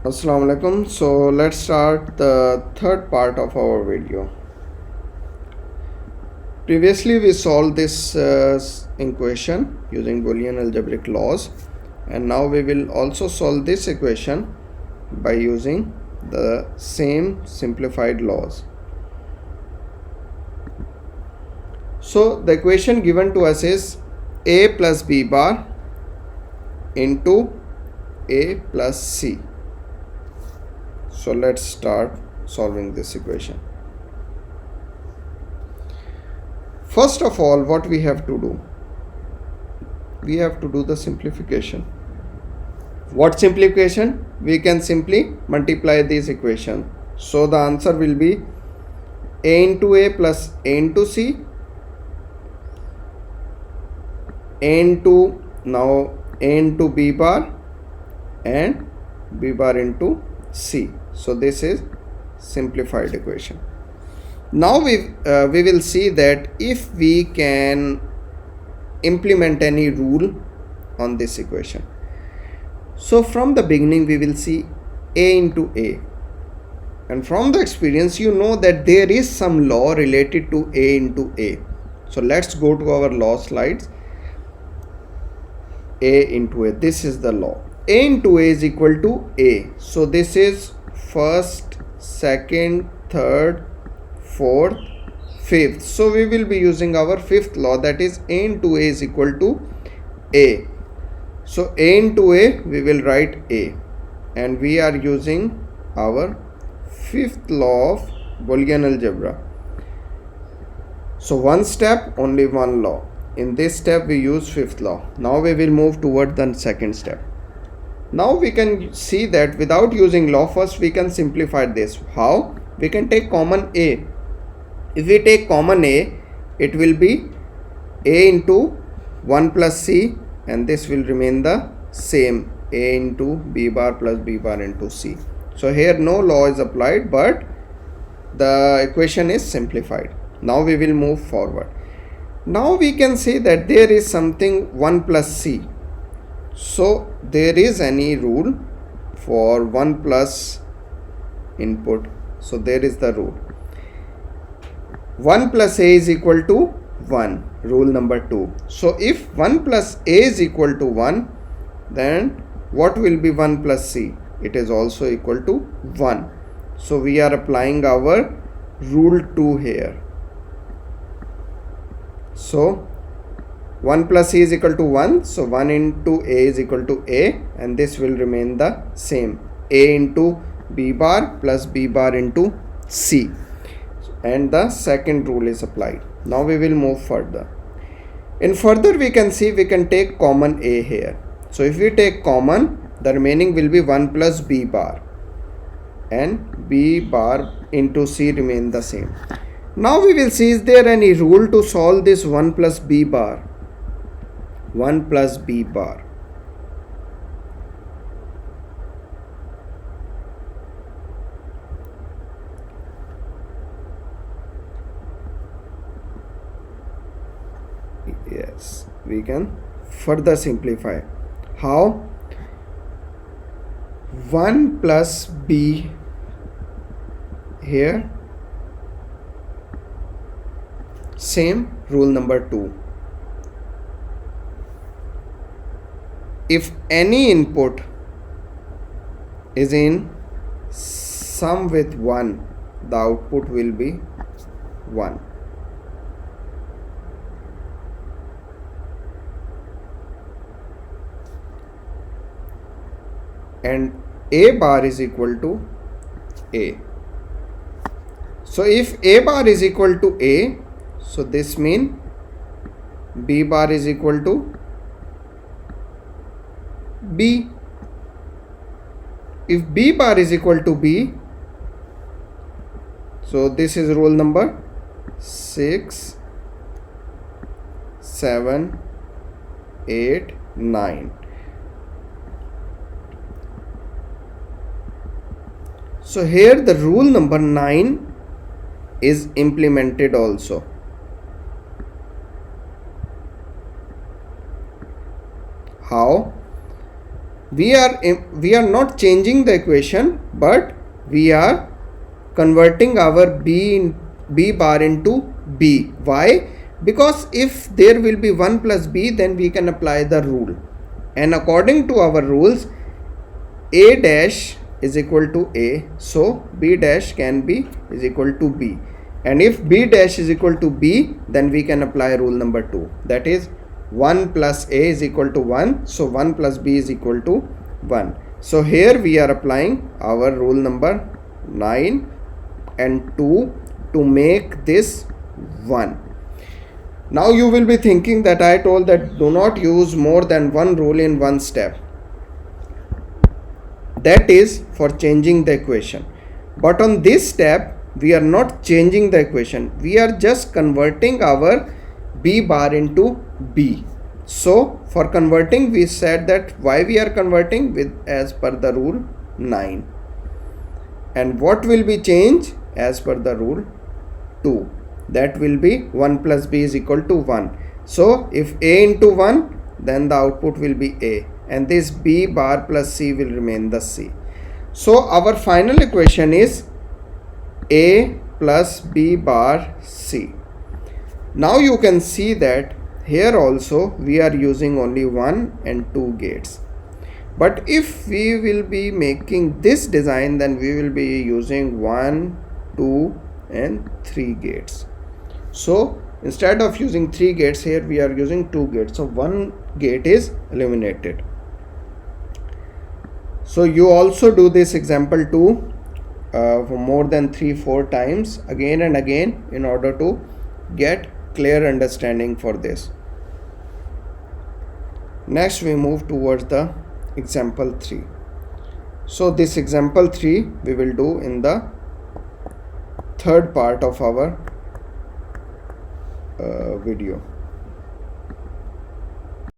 Assalamu alaikum. So let's start the third part of our video. Previously we solved this equation using Boolean algebraic laws, and now we will also solve this equation by using the same simplified laws. So the equation given to us is a plus b bar into a plus c. So let's start solving this equation. First of all, what we have to do? We have to do the simplification. What simplification? We can simply multiply this equation. So the answer will be a into a plus a into c, a into b bar and b bar into c. So this is simplified equation. Now we will see that if we can implement any rule on this equation. So from the beginning we will see a into a, and from the experience you know that there is some law related to a into a. So let's go to our law slides. A into a, this is the law. A into a is equal to a. So this is first, second, third, fourth, fifth. So we will be using our fifth law, that is a into a is equal to a. So a into a, we will write a, and we are using our fifth law of Boolean algebra. So one step, only one law. In this step we use fifth law. Now we will move toward the second step. Now we can see that without using law, first we can simplify this. How? We can take common a. If we take common a, it will be a into 1 plus c, and this will remain the same, a into b bar plus b bar into c. So here no law is applied, but the equation is simplified. Now we will move forward. Now we can say that there is something 1 plus c. So there is any rule for 1 plus input. So there is the rule. 1 plus a is equal to 1, rule number 2. So if 1 plus a is equal to 1, then what will be 1 plus c? It is also equal to 1. So we are applying our rule 2 here. So 1 plus c is equal to 1. So 1 into a is equal to a, and this will remain the same, a into b bar plus b bar into c. And the second rule is applied. Now we will move further. In further we can see we can take common a here. So if we take common, the remaining will be 1 plus b bar, and b bar into c remain the same. Now we will see, is there any rule to solve this 1 plus b bar? 1 plus b bar. Yes, we can further simplify. How? 1 plus b here, same rule number 2. If any input is in sum with 1, the output will be 1. And a bar is equal to a. So if a bar is equal to a, so this means b bar is equal to b. If b bar is equal to b, so this is rule number 6, 7, 8, 9. So here the rule number 9 is implemented also. How? we are not changing the equation, but we are converting our b bar into b. Why? Because if there will be 1 plus b, then we can apply the rule, and according to our rules, a dash is equal to a, so b dash can be is equal to b, and if b dash is equal to b, then we can apply rule number 2, that is 1 plus a is equal to 1, so 1 plus b is equal to 1. So here we are applying our rule number 9 and 2 to make this 1. Now you will be thinking that I told that do not use more than one rule in one step. That is for changing the equation. But on this step, we are not changing the equation. We are just converting our b bar into b. So for converting, we said that why we are converting with as per the rule 9. And what will be changed as per the rule 2? That will be 1 plus b is equal to 1. So if a into 1, then the output will be a, and this b bar plus c will remain the c. So our final equation is a plus b bar c. Now you can see that here also we are using only 1 and 2 gates. But if we will be making this design, then we will be using 1, 2 and 3 gates. So instead of using 3 gates, here we are using 2 gates. So 1 gate is eliminated. So you also do this example 2 for more than 3-4 times again and again in order to get clear understanding for this. Next we move towards the example 3. So this example 3 we will do in the third part of our video.